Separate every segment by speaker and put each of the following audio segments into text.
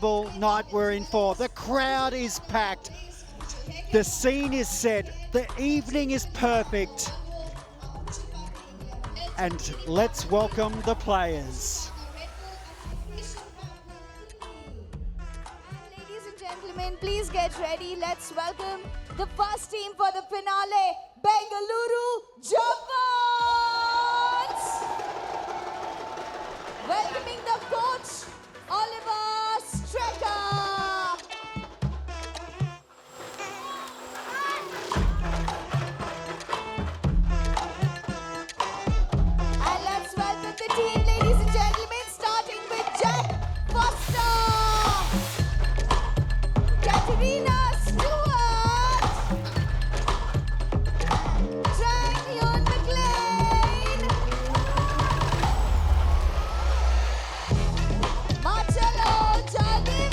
Speaker 1: Night we're in for. The crowd is packed. The scene is set. The evening is perfect. And let's welcome the players.
Speaker 2: Ladies and gentlemen, please get ready. Let's welcome the first team for the finale, Bengaluru Jawans. Welcoming the coach, Oliver Strecker. And let's welcome the team, ladies and gentlemen, starting with Jack Foster, Katerina Stewart, Tryon McLean, Marcello Jardim,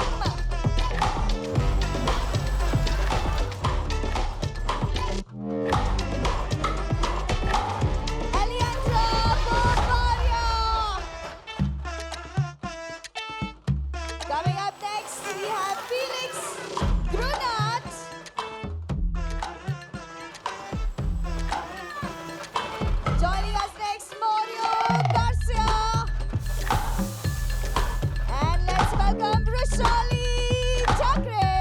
Speaker 2: Eliandra Bavaria. Coming up next, we have Felix Grunat, joining us next, Mario Garcia, and let's welcome Roshali Chakre.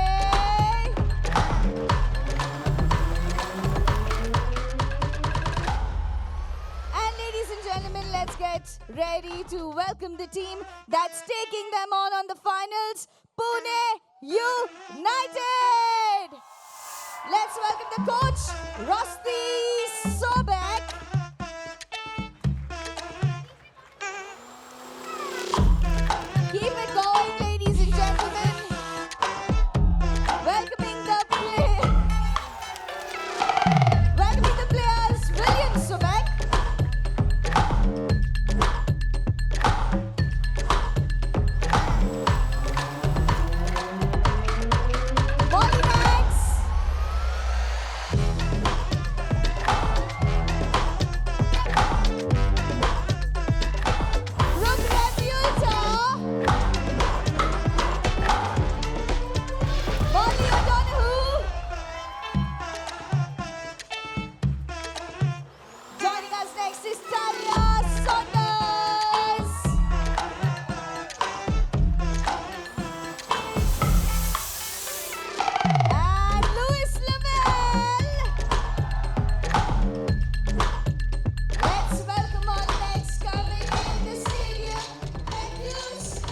Speaker 2: And ladies and gentlemen, let's get ready to welcome the team that's taking them on the finals, Pune United. Let's welcome the coach, Rosti Sobek. Keep it going, ladies and gentlemen. Welcoming the players, William Sobek, Molly Max, Brooke Rebuta, Molly O'Donoghue. Joining us next is Talia Saunders. And Louis Lavelle. Let's welcome on next, coming in the stadium, Mateusz.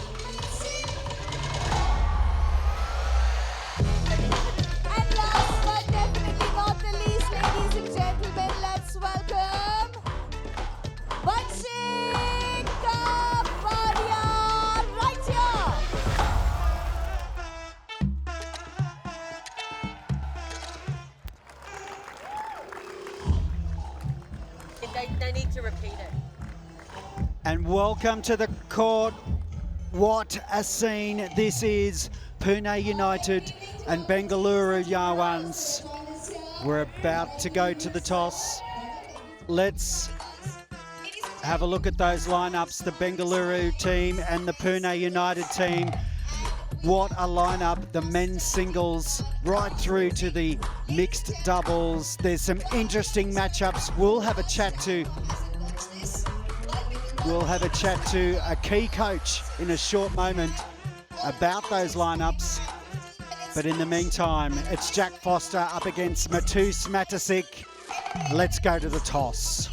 Speaker 2: And last but definitely not the least, ladies and gentlemen, let's welcome Matysik Kapadia right here.
Speaker 3: They need to repeat it.
Speaker 1: And welcome to the court. What a scene this is. Pune United and Bengaluru Jawans. We're about to go to the toss. Let's have a look at those lineups, the Bengaluru team and the Pune United team. What a lineup, the men's singles right through to the mixed doubles. There's some interesting matchups. We'll have a chat to a key coach in a short moment about those lineups. But in the meantime, it's Jack Foster up against Mateusz Matysik. Let's go to the toss.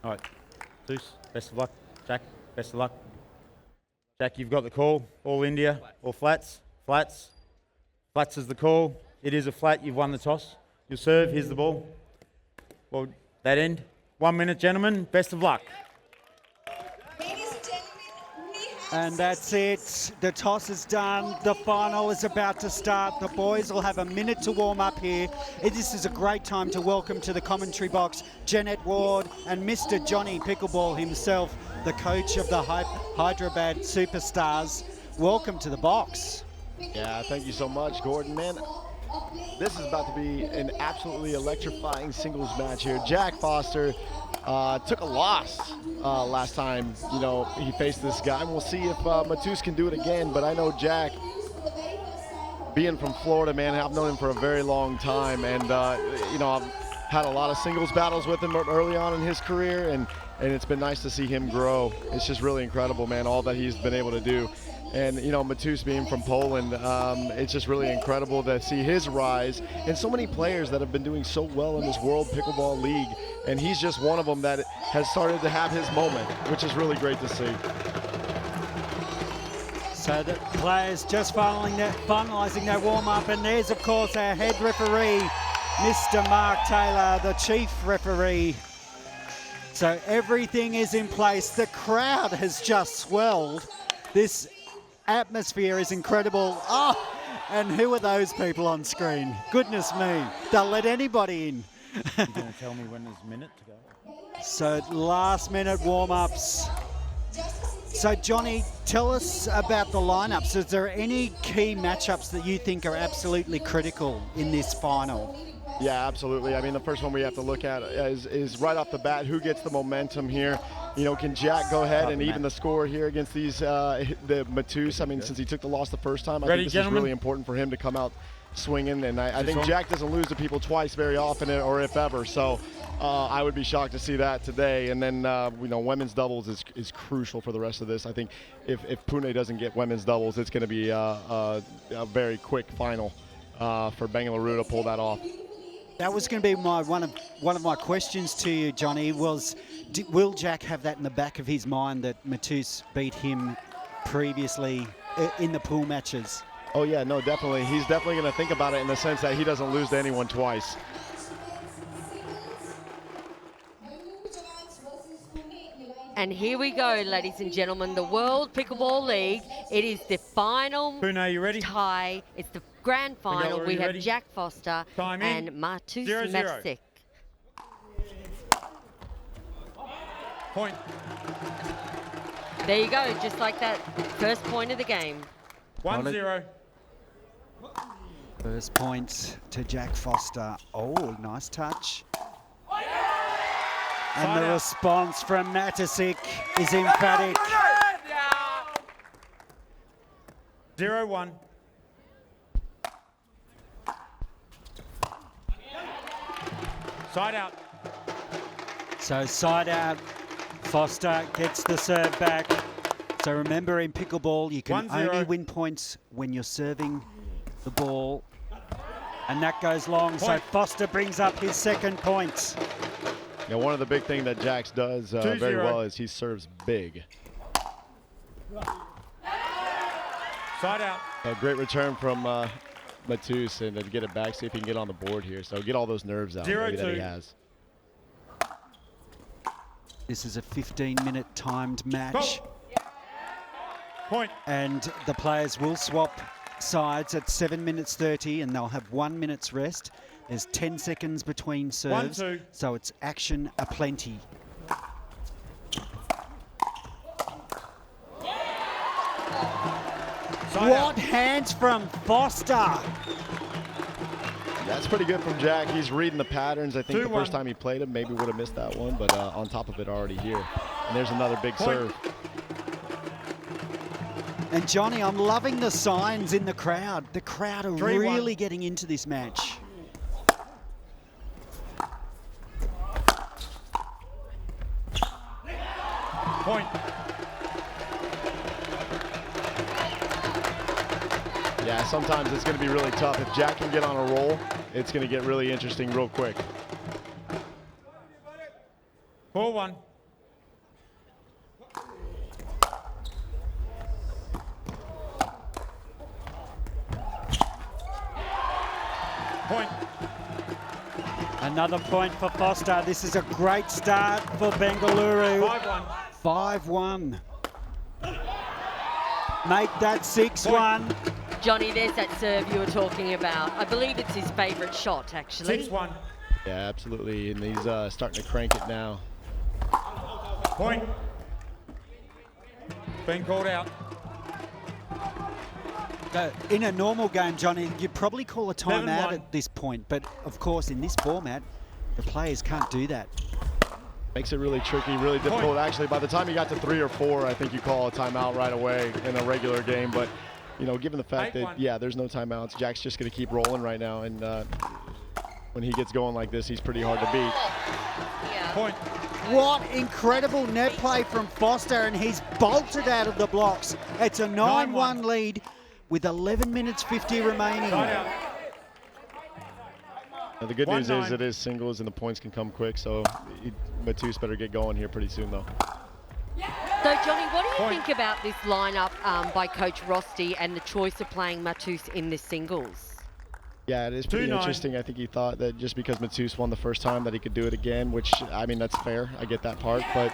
Speaker 4: All right, Deuce, best of luck. Jack, best of luck. Jack, you've got the call. All India, all flats, flats. Flats is the call. It is a flat. You've won the toss. You'll serve. Here's the ball. Well, that end. 1 minute, gentlemen. Best of luck.
Speaker 2: Ladies and gentlemen, we
Speaker 1: And that's it. The toss is done. The final is about to start. The boys will have a minute to warm up here. This is a great time to welcome to the commentary box Jeanette Ward and Mr. Johnny Pickleball himself, the coach of the Hyderabad Superstars. Welcome to the box.
Speaker 5: Yeah, thank you so much, Gordon. Man, this is about to be an absolutely electrifying singles match here. Jack Foster took a loss last time, he faced this guy. And we'll see if Mateusz can do it again. But I know Jack, being from Florida, man, I've known him for a very long time. And, I've had a lot of singles battles with him early on in his career. And it's been nice to see him grow. It's just really incredible, man, all that he's been able to do. And, Mateusz being from Poland, it's just really incredible to see his rise. And so many players that have been doing so well in this World Pickleball League. And he's just one of them that has started to have his moment, which is really great to see.
Speaker 1: So the players just finalising their warm-up. And there's, of course, our head referee, Mr. Mark Taylor, the chief referee. So everything is in place. The crowd has just swelled. This atmosphere is incredible. Oh, and who are those people on screen? Goodness me, they'll let anybody in.
Speaker 4: You're going to tell me when there's a minute to go?
Speaker 1: So last minute warm-ups. So Johnny, tell us about the lineups. Is there any key matchups that you think are absolutely critical in this final?
Speaker 5: Yeah, absolutely. I mean, the first one we have to look at is right off the bat, who gets the momentum here? Can Jack go ahead and even the score here against these the Mateusz? I mean, since he took the loss the first time, I think this is really important for him to come out swinging. And I think Jack doesn't lose to people twice very often, or if ever. So I would be shocked to see that today. And then women's doubles is crucial for the rest of this. I think if Pune doesn't get women's doubles, it's going to be a very quick final for Bengaluru to pull that off.
Speaker 1: That was going to be one of my questions to you, Johnny, was will Jack have that in the back of his mind that Mateusz beat him previously in the pool matches?
Speaker 5: Oh, yeah, no, definitely. He's definitely going to think about it in the sense that he doesn't lose to anyone twice.
Speaker 3: And here we go, ladies and gentlemen, the World Pickleball League. It is the final
Speaker 4: Pune, you ready?
Speaker 3: tie. It's the grand final. We have
Speaker 4: ready?
Speaker 3: Jack Foster
Speaker 4: Time in.
Speaker 3: and Mateusz
Speaker 4: 0-0.
Speaker 3: Matysik.
Speaker 4: Point.
Speaker 3: There you go, just like that first point of the game.
Speaker 4: 1-0.
Speaker 1: First point to Jack Foster. Oh, nice touch. And the response from Matysik is emphatic.
Speaker 4: 0-1. Side out.
Speaker 1: So side out, Foster gets the serve back. So remember, in pickleball, you can
Speaker 4: 1-0.
Speaker 1: only win points when you're serving the ball. And that goes long, so Foster brings up his second point.
Speaker 5: Yeah, one of the big things that Jax does very well is he serves big.
Speaker 4: Side out.
Speaker 5: A great return from Mateusz, and to get it back, see if he can get on the board here. So get all those nerves out maybe that he has.
Speaker 1: This is a 15-minute timed match.
Speaker 4: Point.
Speaker 1: And the players will swap sides at 7 minutes 30, and they'll have 1 minute's rest. There's 10 seconds between serves,
Speaker 4: 1-2.
Speaker 1: so it's action aplenty. What hands from Foster?
Speaker 5: That's pretty good from Jack. He's reading the patterns. I think the
Speaker 4: 2-1.
Speaker 5: first time he played him, maybe would have missed that one, but on top of it already here. And there's another big serve.
Speaker 1: And Johnny, I'm loving the signs in the crowd. The crowd are
Speaker 4: 3-1.
Speaker 1: really getting into this match.
Speaker 4: Point.
Speaker 5: Yeah, sometimes it's going to be really tough. If Jack can get on a roll, it's going to get really interesting real quick.
Speaker 4: 4-1. Point.
Speaker 1: Another point for Foster. This is a great start for Bengaluru.
Speaker 4: 5-1.
Speaker 1: 5-1. make that 6-1.
Speaker 3: Johnny, there's that serve you were talking about. I believe it's his favourite shot, actually.
Speaker 4: 6-1.
Speaker 5: Yeah, absolutely. And he's starting to crank it now.
Speaker 4: Point. Been called out.
Speaker 1: In a normal game, Johnny, you'd probably call a timeout
Speaker 4: 7-1.
Speaker 1: at this point. But, of course, in this format, the players can't do that.
Speaker 5: Makes it really tricky, really difficult. Actually, by the time you got to 3 or 4, I think you call a timeout right away in a regular game. But, you know, given the fact that, yeah, there's no timeouts, Jack's just going to keep rolling right now. And when he gets going like this, he's pretty hard to beat.
Speaker 3: Yeah.
Speaker 4: Point.
Speaker 1: What incredible net play from Foster, and he's bolted out of the blocks. It's a 9-1 lead with 11 minutes 50 remaining.
Speaker 4: Side out.
Speaker 5: Now, the good news
Speaker 4: 1-9.
Speaker 5: is it is singles and the points can come quick, so Mateusz better get going here pretty soon, though.
Speaker 3: So, Johnny, what do you
Speaker 4: Point.
Speaker 3: think about this lineup by Coach Rosti and the choice of playing Mateusz in the singles?
Speaker 5: Yeah, it is pretty
Speaker 4: 2-9.
Speaker 5: interesting. I think he thought that just because Mateusz won the first time that he could do it again, which, I mean, that's fair. I get that part. But,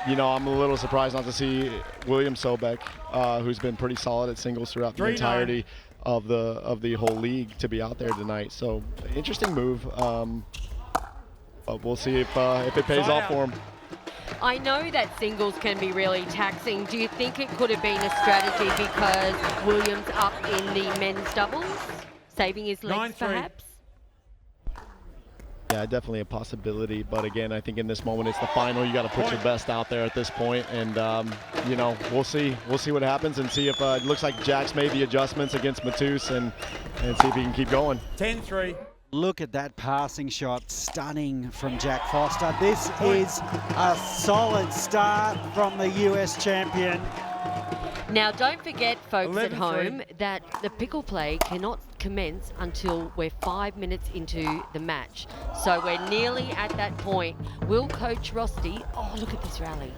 Speaker 5: you know, I'm a little surprised not to see William Sobek, who's been pretty solid at singles throughout the
Speaker 4: 3-9.
Speaker 5: entirety of the whole league, to be out there tonight. So, interesting move. But we'll see if it pays
Speaker 4: Side
Speaker 5: off
Speaker 4: out.
Speaker 5: for him.
Speaker 3: I know that singles can be really taxing. Do you think it could have been a strategy because Williams up in the men's doubles, saving his legs
Speaker 4: 9-3.
Speaker 3: perhaps?
Speaker 5: Yeah, definitely a possibility. But again, I think in this moment, it's the final. You got to put your best out there at this point. And, you know, we'll see. We'll see what happens and see if it looks like Jack's made the adjustments against Mateusz and see if he can keep going.
Speaker 4: 10-3.
Speaker 1: Look at that passing shot, stunning from Jack Foster. This is a solid start from the US champion.
Speaker 3: Now, don't forget, folks at
Speaker 4: 11-3.
Speaker 3: home, that the pickle play cannot commence until we're 5 minutes into the match. So we're nearly at that point. Will Coach Rosti, oh, look at this rally.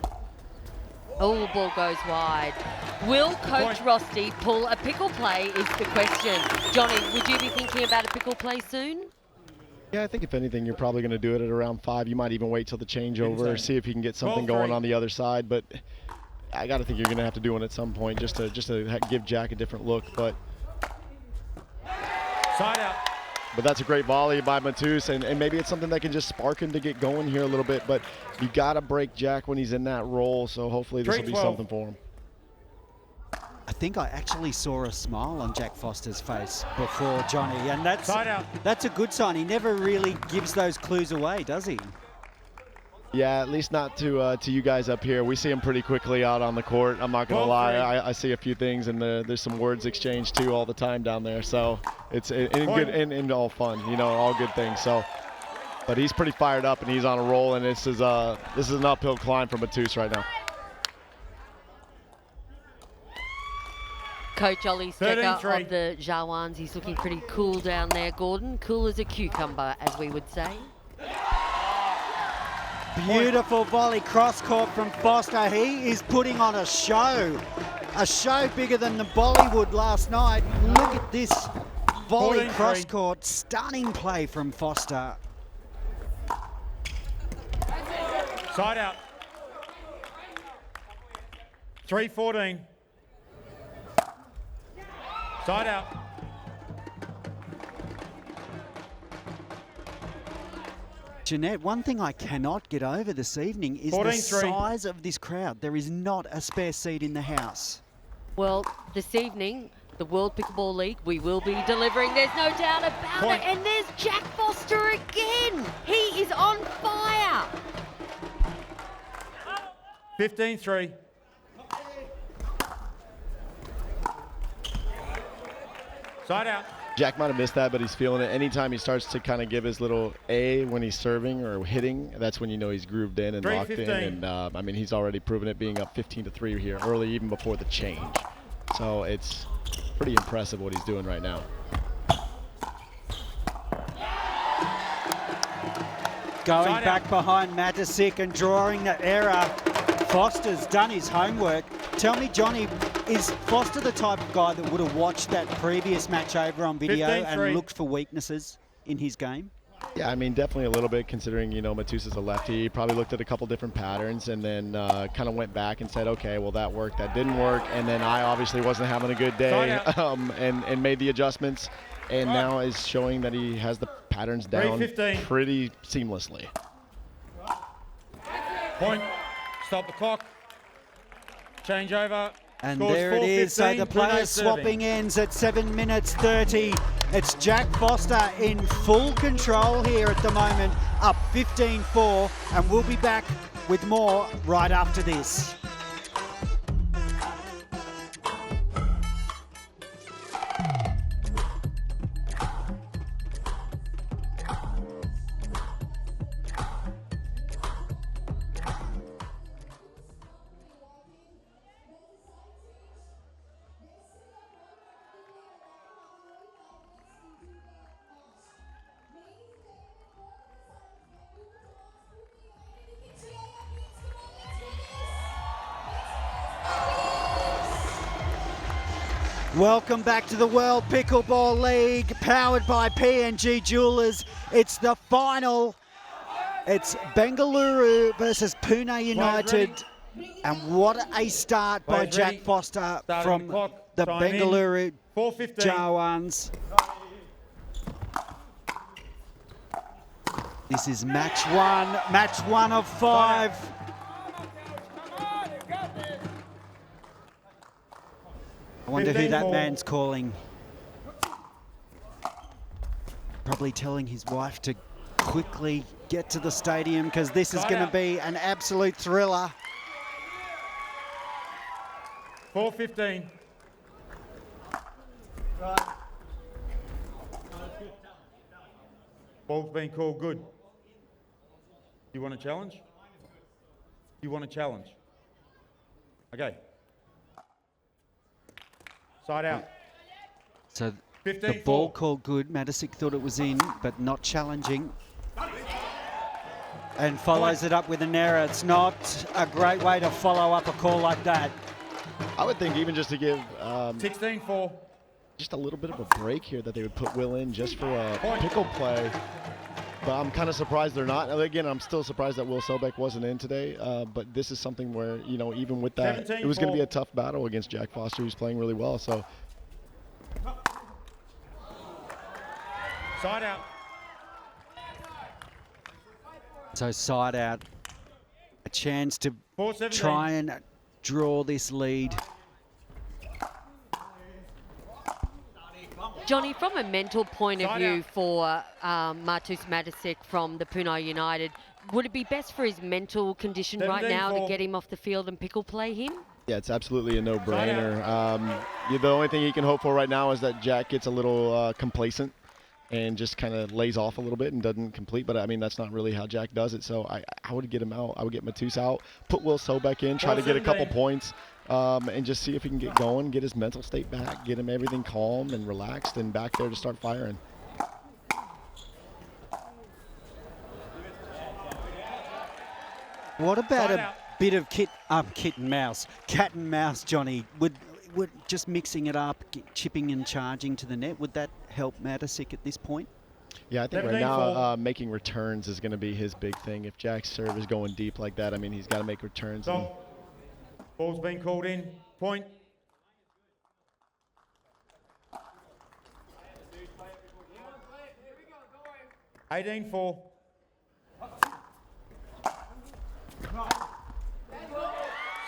Speaker 3: Oh, the ball goes wide. Will Coach Rosti pull a pickle play is the question. Johnny, would you be thinking about a pickle play soon?
Speaker 5: Yeah, I think if anything, you're probably going to do it at around 5. You might even wait till the changeover or
Speaker 4: Inside.
Speaker 5: see if you can get something
Speaker 4: 12-3.
Speaker 5: going on the other side. But I got to think you're going to have to do one at some point just to give Jack a different look. But
Speaker 4: Side out.
Speaker 5: that's a great volley by Mateusz, and maybe it's something that can just spark him to get going here a little bit. But you got to break Jack when he's in that role, so hopefully this will be
Speaker 4: 3-12.
Speaker 5: something for him.
Speaker 1: I think I actually saw a smile on Jack Foster's face before Johnny, and
Speaker 4: Side out.
Speaker 1: that's a good sign. He never really gives those clues away, does he?
Speaker 5: Yeah, at least not to you guys up here. We see him pretty quickly out on the court. I'm not going to lie.
Speaker 4: 12-3.
Speaker 5: I see a few things, and there's some words exchanged too all the time down there. So it's good and all fun, you know, all good things. So, but he's pretty fired up and he's on a roll, and this is an uphill climb for Mateusz right now.
Speaker 3: Coach Ollie Stecker
Speaker 4: 13-3.
Speaker 3: of the Jawans, he's looking pretty cool down there, Gordon. Cool as a cucumber, as we would say.
Speaker 1: Beautiful volley cross court from Foster. He is putting on a show bigger than the Bollywood last night. Look at this volley
Speaker 4: 14-3.
Speaker 1: cross court, stunning play from Foster.
Speaker 4: Side out. 3-14. Side out.
Speaker 1: Jeanette, one thing I cannot get over this evening is the
Speaker 4: 14-3.
Speaker 1: size of this crowd. There is not a spare seat in the house.
Speaker 3: Well, this evening, the World Pickleball League, we will be delivering. There's no doubt about
Speaker 4: Point.
Speaker 3: it. And there's Jack Foster again. He is on fire.
Speaker 4: 15-3. Side out.
Speaker 5: Jack might have missed that, but he's feeling it. Anytime he starts to kind of give his little A when he's serving or hitting, that's when you know he's grooved in and locked in.
Speaker 4: 3-15.
Speaker 5: And I mean, he's already proven it, being up 15-3 here early, even before the change. So it's pretty impressive what he's doing right now.
Speaker 1: Going
Speaker 4: Side
Speaker 1: back
Speaker 4: out.
Speaker 1: behind Matysik and drawing the error. Foster's done his homework. Tell me, Johnny, is Foster the type of guy that would have watched that previous match over on video
Speaker 4: 15-3.
Speaker 1: and looked for weaknesses in his game?
Speaker 5: Yeah, I mean, definitely a little bit considering, Mateusz is a lefty. He probably looked at a couple different patterns and then kind of went back and said, okay, well, that worked, that didn't work. And then I obviously wasn't having a good day and made the adjustments. And now is showing that he has the patterns down pretty seamlessly.
Speaker 4: Point. Stop the clock. Change over.
Speaker 1: And
Speaker 4: Scores
Speaker 1: there it is. So
Speaker 4: 4-15.
Speaker 1: the players swapping ends at 7 minutes 30. It's Jack Foster in full control here at the moment, up 15-4, and we'll be back with more right after this. Welcome back to the World Pickleball League, powered by PNG Jewelers. It's the final. It's Bengaluru versus Pune United. And what a start by Jack Foster from the Bengaluru Jawans. This is match one of 5. I wonder who that man's calling. Probably telling his wife to quickly get to the stadium because this is going to be an absolute thriller.
Speaker 4: 4-15. Ball's been called good. You want a challenge? You want a challenge? Okay. Side out.
Speaker 1: So
Speaker 4: 15,
Speaker 1: the ball
Speaker 4: 4.
Speaker 1: called good. Matysik thought it was in, but not challenging. And follows it up with an error. It's not a great way to follow up a call like that.
Speaker 5: I would think even just to give
Speaker 4: 16-4.
Speaker 5: just a little bit of a break here that they would put Will in just for a pickle play. But I'm kind of surprised they're not. Again, I'm still surprised that Will Sobek wasn't in today. But this is something where, even with that, it was going to be a tough battle against Jack Foster, who's playing really well. So,
Speaker 4: Side out.
Speaker 1: So side out. A chance to
Speaker 4: 4-17.
Speaker 1: try and draw this lead.
Speaker 3: Johnny, from a mental point of view for Mateusz Matysik from the Pune United, would it be best for his mental condition right now to get him off the field and pickle play him?
Speaker 5: yeah, it's absolutely a no-brainer. The only thing he can hope for right now is that Jack gets a little complacent and just kind of lays off a little bit and doesn't complete. But, I mean, that's not really how Jack does it. So I would get him out. I would get Mateusz out, put Will Sobek in, try to get a couple points. And just see if he can get going, get his mental state back, get him everything calm and relaxed and back there to start firing.
Speaker 1: What about a bit of cat and mouse, Johnny? Would just mixing it up, chipping and charging to the net, would that help Matysik at this point?
Speaker 5: Yeah, I think right now making returns is going to be his big thing. If Jack's serve is going deep like that, I mean, he's got to make returns.
Speaker 4: Ball's been called in. Point. $18-4.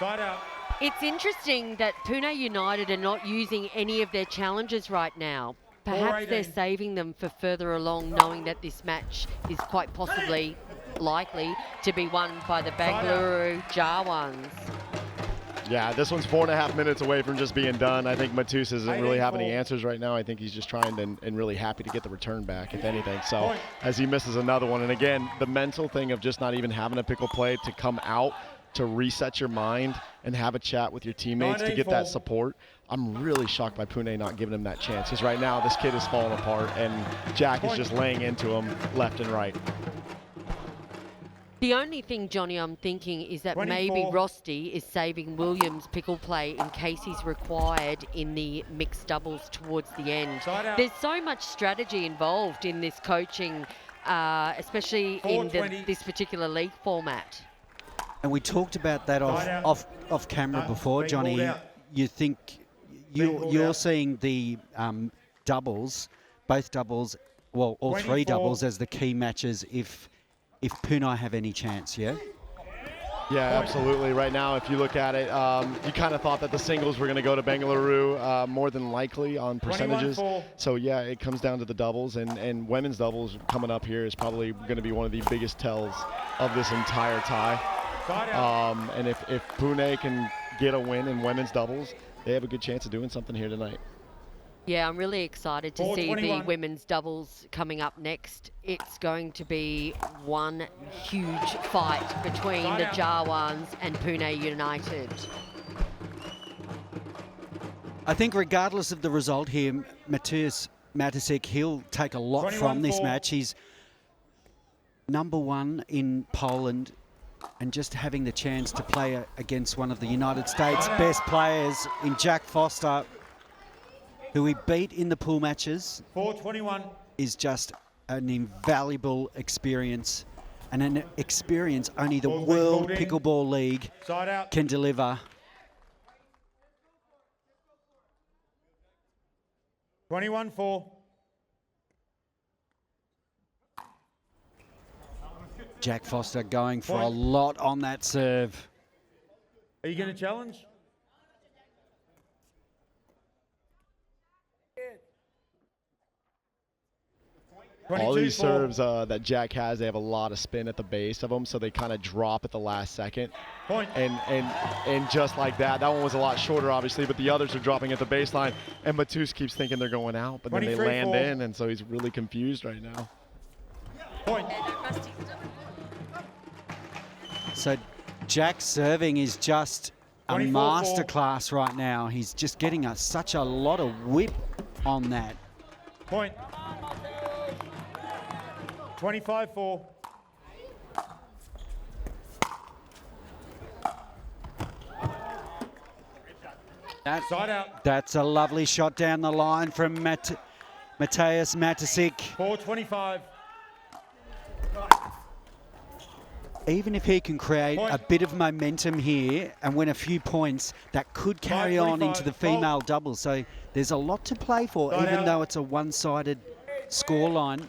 Speaker 4: Side out.
Speaker 3: It's interesting that Pune United are not using any of their challenges right now. Perhaps they're saving them for further along, knowing that this match is quite possibly likely to be won by the Bengaluru Jawans.
Speaker 5: Yeah, this one's 4.5 minutes away from just being done. I think Mateusz doesn't really have any answers right now. I think he's just trying and really happy to get the return back, if anything. So as he misses another one, and again, the mental thing of just not even having a pickle play to come out, to reset your mind and have a chat with your teammates to get that support. I'm really shocked by Pune not giving him that chance, because right now this kid is falling apart and Jack is just laying into him left and right.
Speaker 3: The only thing, Johnny, I'm thinking is that
Speaker 4: 24.
Speaker 3: maybe Rosti is saving Williams' pickle play in case he's required in the mixed doubles towards the end. There's so much strategy involved in this coaching especially in this particular league format.
Speaker 1: And we talked about that off camera before, Johnny. You think you're seeing the doubles, both doubles, well, all three doubles as the key matches if Pune have any chance, yeah?
Speaker 5: Yeah, absolutely. Right now, if you look at it, you kind of thought that the singles were going to go to Bengaluru more than likely on percentages. So, yeah, it comes down to the doubles, and women's doubles coming up here is probably going to be one of the biggest tells of this entire tie. And if Pune can get a win in women's doubles, they have a good chance of doing something here tonight.
Speaker 3: Yeah, I'm really excited to see the women's doubles coming up next. It's going to be one huge fight between the Jawans and Pune United.
Speaker 1: I think regardless of the result here, Matysik, he'll take a lot from this match. He's #1 in Poland, and just having the chance to play against one of the United States' best players in Jack Foster, who he beat in the pool matches, is just an invaluable experience, and an experience only the World Pickleball League can deliver.
Speaker 4: 21-4.
Speaker 1: Jack Foster going for a lot on that serve.
Speaker 4: Are you going to challenge?
Speaker 5: All these serves that Jack has, they have a lot of spin at the base of them, so they kind of drop at the last second. And just like that, that one was a lot shorter, obviously, but the others are dropping at the baseline. And Mateusz keeps thinking they're going out, but then they land in, and so he's really confused right now.
Speaker 1: So Jack's serving is just a masterclass right now. He's just getting such a lot of whip on that.
Speaker 4: 25-4. Side out.
Speaker 1: That's a lovely shot down the line from Mateusz Matysik.
Speaker 4: 4-25.
Speaker 1: Even if he can create a bit of momentum here and win a few points, that could carry on into the female doubles. So there's a lot to play for, even though it's a one-sided scoreline.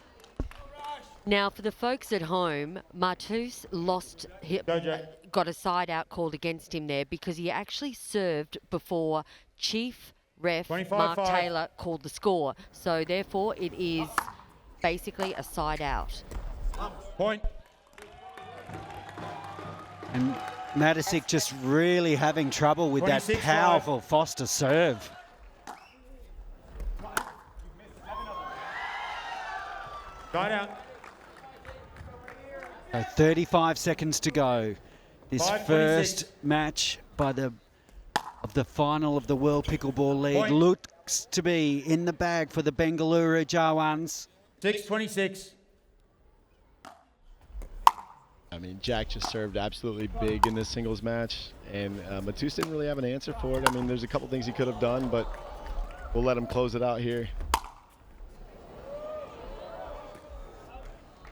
Speaker 3: Now, for the folks at home, Mateusz got a side-out called against him there because he actually served before Chief Ref Mark Taylor called the score. So, therefore, it is basically a side-out.
Speaker 4: Point.
Speaker 1: And Matysik just really having trouble with that powerful Foster serve.
Speaker 4: Side out.
Speaker 1: 35 seconds to go. This first match of the final of the World Pickleball League looks to be in the bag for the Bengaluru Jawans.
Speaker 4: 6-26.
Speaker 5: I mean, Jack just served absolutely big in this singles match, and Mateusz didn't really have an answer for it. I mean, there's a couple things he could have done, but we'll let him close it out here.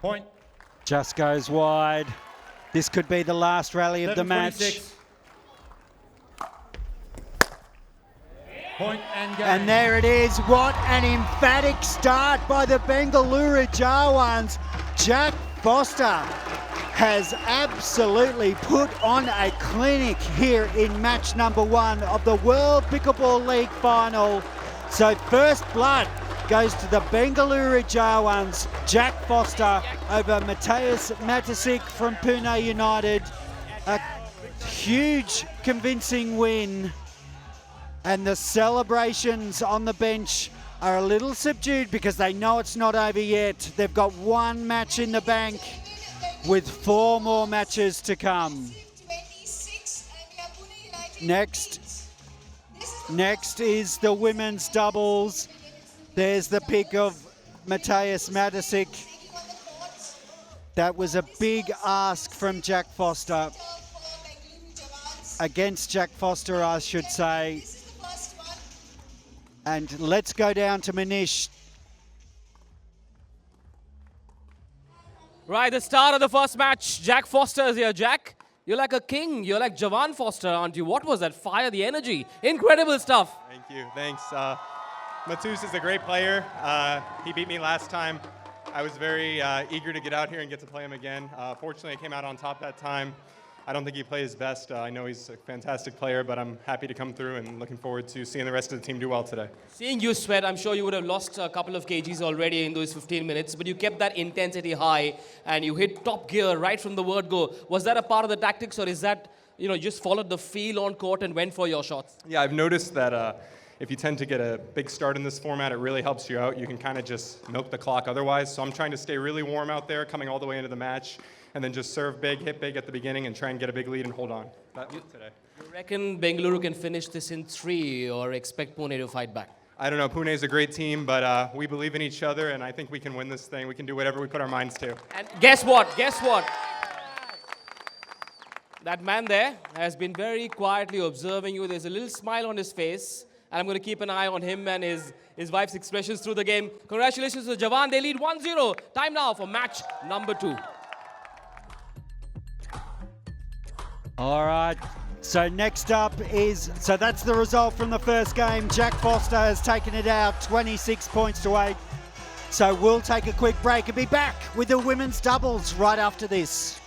Speaker 4: Point.
Speaker 1: Just goes wide. This could be the last rally of the match.
Speaker 4: Point and game.
Speaker 1: And there it is. What an emphatic start by the Bengaluru Jawans. Jack Foster has absolutely put on a clinic here in match #1 of the World Pickleball League final. So first blood goes to the Bengaluru Jawans. Jack Foster over Mateusz Matysik from Pune United. A huge convincing win. And the celebrations on the bench are a little subdued because they know it's not over yet. They've got one match in the bank with 4 more matches to come. Next is the women's doubles. There's the pick of Mateusz Matysik. That was a big ask from Jack Foster. Against Jack Foster, I should say. And let's go down to Manish.
Speaker 6: Right, the start of the first match. Jack Foster is here. Jack, you're like a king. You're like Jawan Foster, aren't you? What was that fire, the energy? Incredible stuff.
Speaker 7: Thank you. Thanks. Mateusz is a great player. He beat me last time. I was very eager to get out here and get to play him again. Fortunately, I came out on top that time. I don't think he played his best. I know he's a fantastic player, but I'm happy to come through and looking forward to seeing the rest of the team do well today.
Speaker 6: Seeing you sweat, I'm sure you would have lost a couple of kgs already in those 15 minutes, but you kept that intensity high and you hit top gear right from the word go. Was that a part of the tactics, or is that, just followed the feel on court and went for your shots?
Speaker 7: Yeah, I've noticed that if you tend to get a big start in this format, it really helps you out. You can kind of just milk the clock otherwise. So I'm trying to stay really warm out there, coming all the way into the match, and then just serve big, hit big at the beginning, and try and get a big lead and hold on. That's it today.
Speaker 6: You reckon Bengaluru can finish this in 3, or expect Pune to fight back?
Speaker 7: I don't know. Pune is a great team, but we believe in each other, and I think we can win this thing. We can do whatever we put our minds to.
Speaker 6: And guess what? Guess what? That man there has been very quietly observing you. There's a little smile on his face, and I'm going to keep an eye on him and his wife's expressions through the game. Congratulations to Jawan. They lead 1-0. Time now for match number 2.
Speaker 1: All right. So next up so that's the result from the first game. Jack Foster has taken it out 26 points to 8. So we'll take a quick break and be back with the women's doubles right after this.